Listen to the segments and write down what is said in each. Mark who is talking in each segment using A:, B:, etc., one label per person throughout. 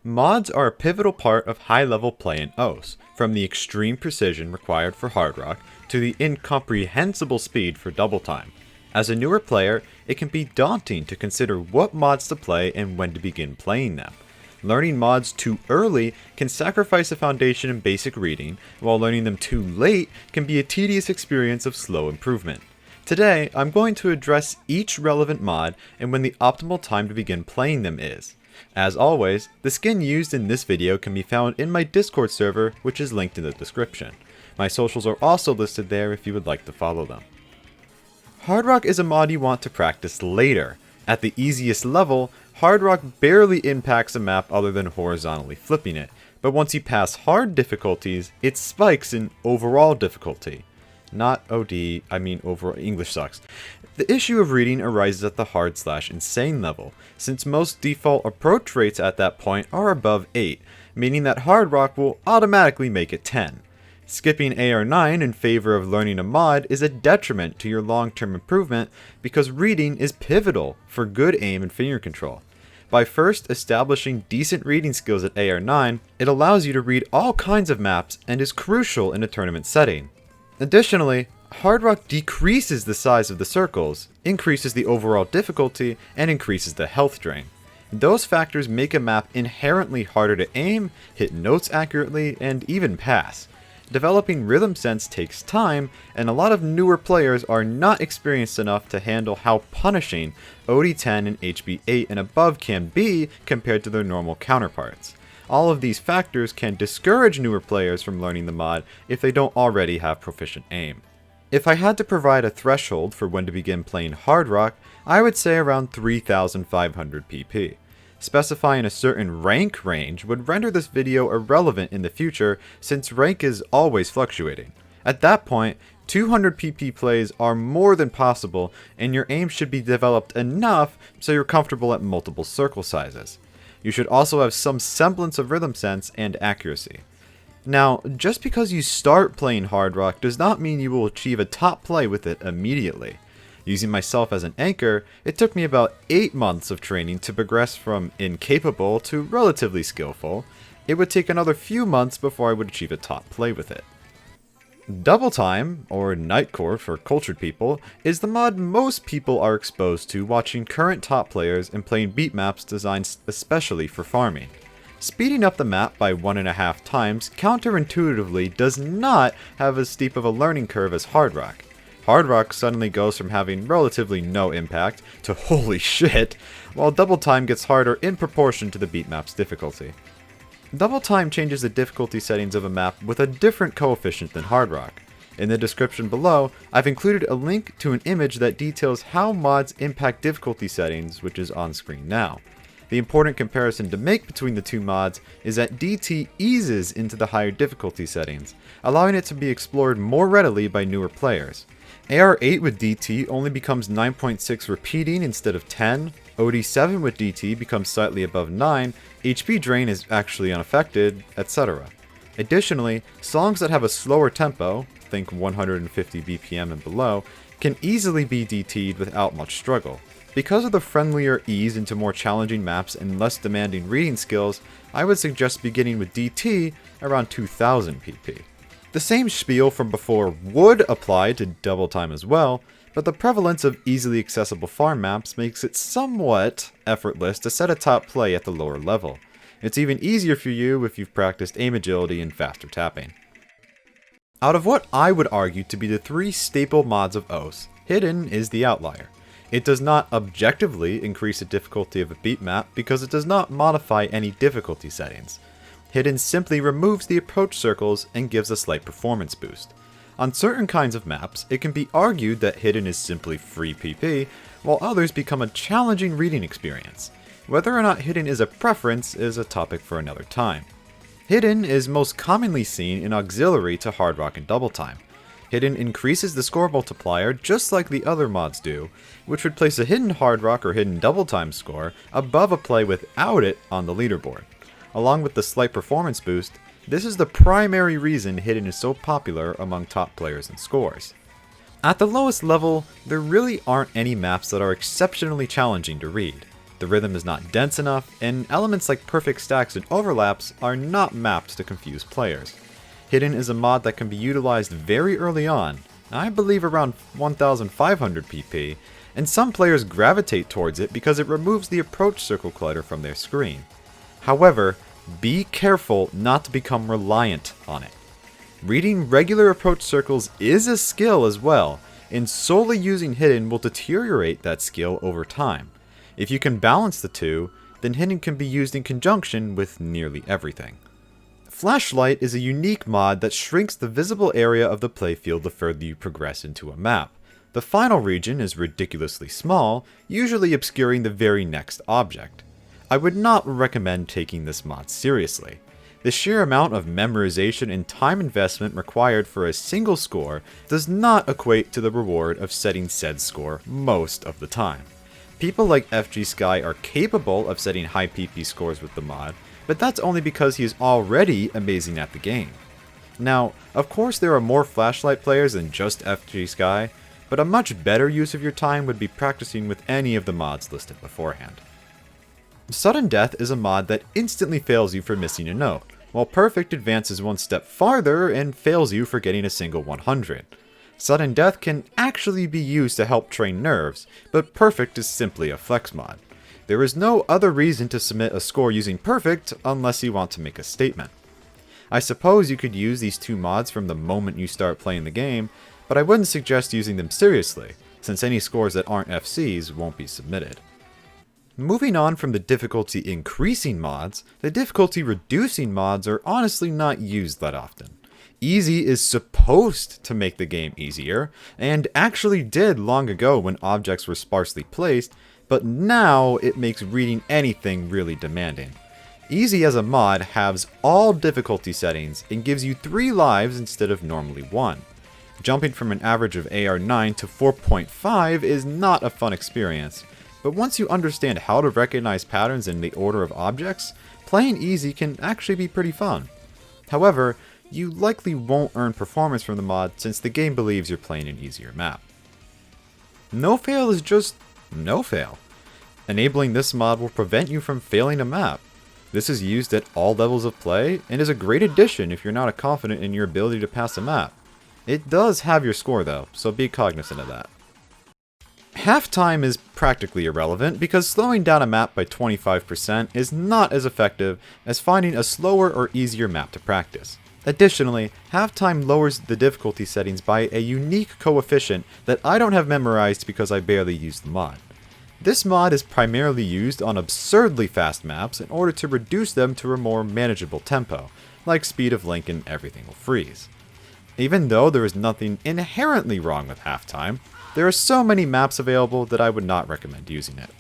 A: Mods are a pivotal part of high-level play in OS, from the extreme precision required for hard rock to the incomprehensible speed for double time. As a newer player, it can be daunting to consider what mods to play and when to begin playing them. Learning mods too early can sacrifice a foundation in basic reading, while learning them too late can be a tedious experience of slow improvement. Today, I'm going to address each relevant mod and when the optimal time to begin playing them is. As always, the skin used in this video can be found in my Discord server, which is linked in the description. My socials are also listed there if you would like to follow them. Hard Rock is a mod you want to practice later. At the easiest level, Hard Rock barely impacts a map other than horizontally flipping it, but once you pass hard difficulties, it spikes in overall difficulty. Not OD, I mean overall. English sucks. The issue of reading arises at the hard/insane level, since most default approach rates at that point are above 8, meaning that Hard Rock will automatically make it 10. Skipping AR9 in favor of learning a mod is a detriment to your long-term improvement because reading is pivotal for good aim and finger control. By first establishing decent reading skills at AR9, it allows you to read all kinds of maps and is crucial in a tournament setting. Additionally, Hard Rock decreases the size of the circles, increases the overall difficulty, and increases the health drain. Those factors make a map inherently harder to aim, hit notes accurately, and even pass. Developing rhythm sense takes time, and a lot of newer players are not experienced enough to handle how punishing OD10 and HB8 and above can be compared to their normal counterparts. All of these factors can discourage newer players from learning the mod if they don't already have proficient aim. If I had to provide a threshold for when to begin playing Hard Rock, I would say around 3500 PP. Specifying a certain rank range would render this video irrelevant in the future since rank is always fluctuating. At that point, 200 PP plays are more than possible and your aim should be developed enough so you're comfortable at multiple circle sizes. You should also have some semblance of rhythm sense and accuracy. Now, just because you start playing Hard Rock does not mean you will achieve a top play with it immediately. Using myself as an anchor, it took me about 8 months of training to progress from incapable to relatively skillful. It would take another few months before I would achieve a top play with it. Double Time, or Night Court for cultured people, is the mod most people are exposed to watching current top players and playing beat maps designed especially for farming. Speeding up the map by 1.5 times counterintuitively does not have as steep of a learning curve as Hard Rock. Hard Rock suddenly goes from having relatively no impact to holy shit, while Double Time gets harder in proportion to the beat map's difficulty. Double Time changes the difficulty settings of a map with a different coefficient than Hard Rock. In the description below, I've included a link to an image that details how mods impact difficulty settings, which is on screen now. The important comparison to make between the two mods is that DT eases into the higher difficulty settings, allowing it to be explored more readily by newer players. AR8 with DT only becomes 9.6 repeating instead of 10, OD7 with DT becomes slightly above 9, HP drain is actually unaffected, etc. Additionally, songs that have a slower tempo, think 150 BPM and below, can easily be DT'd without much struggle. Because of the friendlier ease into more challenging maps and less demanding reading skills, I would suggest beginning with DT around 2000 PP. The same spiel from before would apply to Double Time as well, but the prevalence of easily accessible farm maps makes it somewhat effortless to set a top play at the lower level. It's even easier for you if you've practiced aim agility and faster tapping. Out of what I would argue to be the 3 staple mods of OS, Hidden is the outlier. It does not objectively increase the difficulty of a beat map because it does not modify any difficulty settings. Hidden simply removes the approach circles and gives a slight performance boost. On certain kinds of maps, it can be argued that Hidden is simply free PP, while others become a challenging reading experience. Whether or not Hidden is a preference is a topic for another time. Hidden is most commonly seen in auxiliary to Hard Rock and Double Time. Hidden increases the score multiplier just like the other mods do, which would place a hidden Hard Rock or hidden Double Time score above a play without it on the leaderboard. Along with the slight performance boost, this is the primary reason Hidden is so popular among top players and scores. At the lowest level, there really aren't any maps that are exceptionally challenging to read. the rhythm is not dense enough, and elements like perfect stacks and overlaps are not mapped to confuse players. Hidden is a mod that can be utilized very early on, I believe around 1500 PP, and some players gravitate towards it because it removes the approach circle clutter from their screen. However, be careful not to become reliant on it. Reading regular approach circles is a skill as well, and solely using hidden will deteriorate that skill over time. If you can balance the two, then hidden can be used in conjunction with nearly everything. Flashlight is a unique mod that shrinks the visible area of the playfield the further you progress into a map. The final region is ridiculously small, usually obscuring the very next object. I would not recommend taking this mod seriously. The sheer amount of memorization and time investment required for a single score does not equate to the reward of setting said score most of the time. People like FG Sky are capable of setting high PP scores with the mod, but that's only because he is already amazing at the game. Now, of course there are more Flashlight players than just FG Sky, but a much better use of your time would be practicing with any of the mods listed beforehand. Sudden Death is a mod that instantly fails you for missing a note, while Perfect advances one step farther and fails you for getting a single 100. Sudden Death can actually be used to help train nerves, but Perfect is simply a flex mod. There is no other reason to submit a score using Perfect unless you want to make a statement. I suppose you could use these two mods from the moment you start playing the game, but I wouldn't suggest using them seriously, since any scores that aren't FCs won't be submitted. Moving on from the difficulty increasing mods, the difficulty reducing mods are honestly not used that often. Easy is supposed to make the game easier, and actually did long ago when objects were sparsely placed, but now it makes reading anything really demanding. Easy as a mod halves all difficulty settings and gives you 3 lives instead of normally 1. Jumping from an average of AR 9 to 4.5 is not a fun experience, but once you understand how to recognize patterns in the order of objects, playing easy can actually be pretty fun. However, you likely won't earn performance from the mod since the game believes you're playing an easier map. No fail is just no fail. Enabling this mod will prevent you from failing a map. This is used at all levels of play and is a great addition if you're not confident in your ability to pass a map. It does have your score though, so be cognizant of that. Halftime is practically irrelevant because slowing down a map by 25% is not as effective as finding a slower or easier map to practice. Additionally, halftime lowers the difficulty settings by a unique coefficient that I don't have memorized because I barely use the mod. This mod is primarily used on absurdly fast maps in order to reduce them to a more manageable tempo, like Speed of Link and Everything Will Freeze. Even though there is nothing inherently wrong with halftime, there are so many maps available that I would not recommend using it.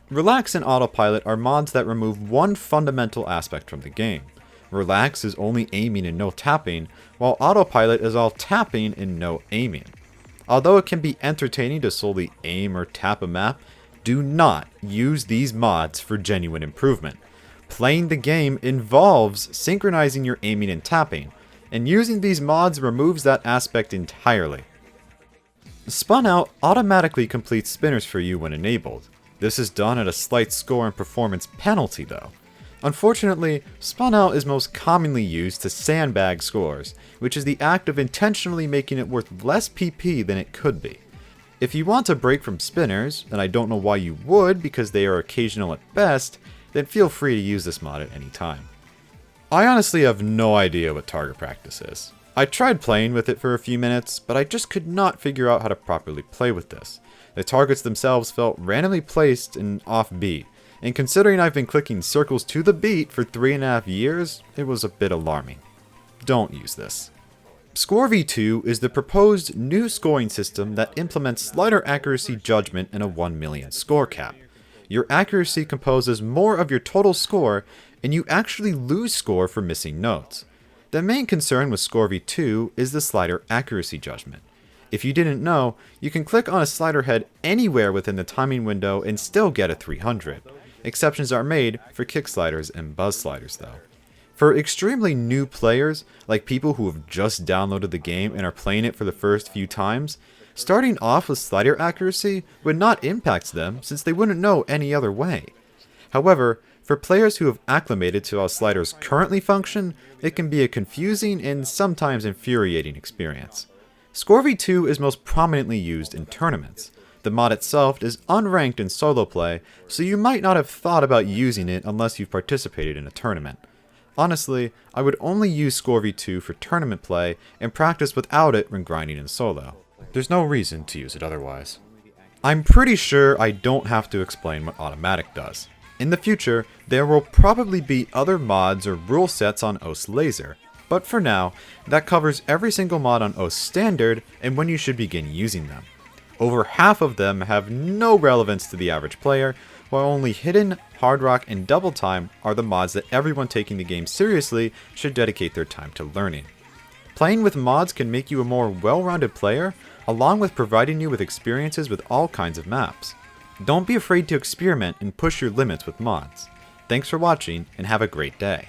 A: Relax and Autopilot are mods that remove one fundamental aspect from the game. Relax is only aiming and no tapping, while Autopilot is all tapping and no aiming. Although it can be entertaining to solely aim or tap a map, do not use these mods for genuine improvement. Playing the game involves synchronizing your aiming and tapping, and using these mods removes that aspect entirely. Spun Out automatically completes spinners for you when enabled. This is done at a slight score and performance penalty though. Unfortunately, Spun Out is most commonly used to sandbag scores, which is the act of intentionally making it worth less PP than it could be. If you want to break from spinners, and I don't know why you would because they are occasional at best, then feel free to use this mod at any time. I honestly have no idea what target practice is. I tried playing with it for a few minutes, but I just could not figure out how to properly play with this. The targets themselves felt randomly placed and offbeat, and considering I've been clicking circles to the beat for 3.5 years, it was a bit alarming. Don't use this. Score v2 is the proposed new scoring system that implements slider accuracy judgment and a 1 million score cap. Your accuracy composes more of your total score, and you actually lose score for missing notes. The main concern with Score v2 is the slider accuracy judgment. If you didn't know, you can click on a slider head anywhere within the timing window and still get a 300. Exceptions are made for kick sliders and buzz sliders though. For extremely new players, like people who have just downloaded the game and are playing it for the first few times, Starting off with slider accuracy would not impact them since they wouldn't know any other way. However, for players who have acclimated to how sliders currently function, it can be a confusing and sometimes infuriating experience. Score v2 is most prominently used in tournaments. The mod itself is unranked in solo play, so you might not have thought about using it unless you've participated in a tournament. Honestly, I would only use Score v2 for tournament play and practice without it when grinding in solo. There's no reason to use it otherwise. I'm pretty sure I don't have to explain what automatic does. In the future, there will probably be other mods or rule sets on OS Laser, but for now, that covers every single mod on OS Standard and when you should begin using them. Over half of them have no relevance to the average player, while only Hidden, Hard Rock, and Double Time are the mods that everyone taking the game seriously should dedicate their time to learning. Playing with mods can make you a more well-rounded player, along with providing you with experiences with all kinds of maps. Don't be afraid to experiment and push your limits with mods. Thanks for watching, and have a great day.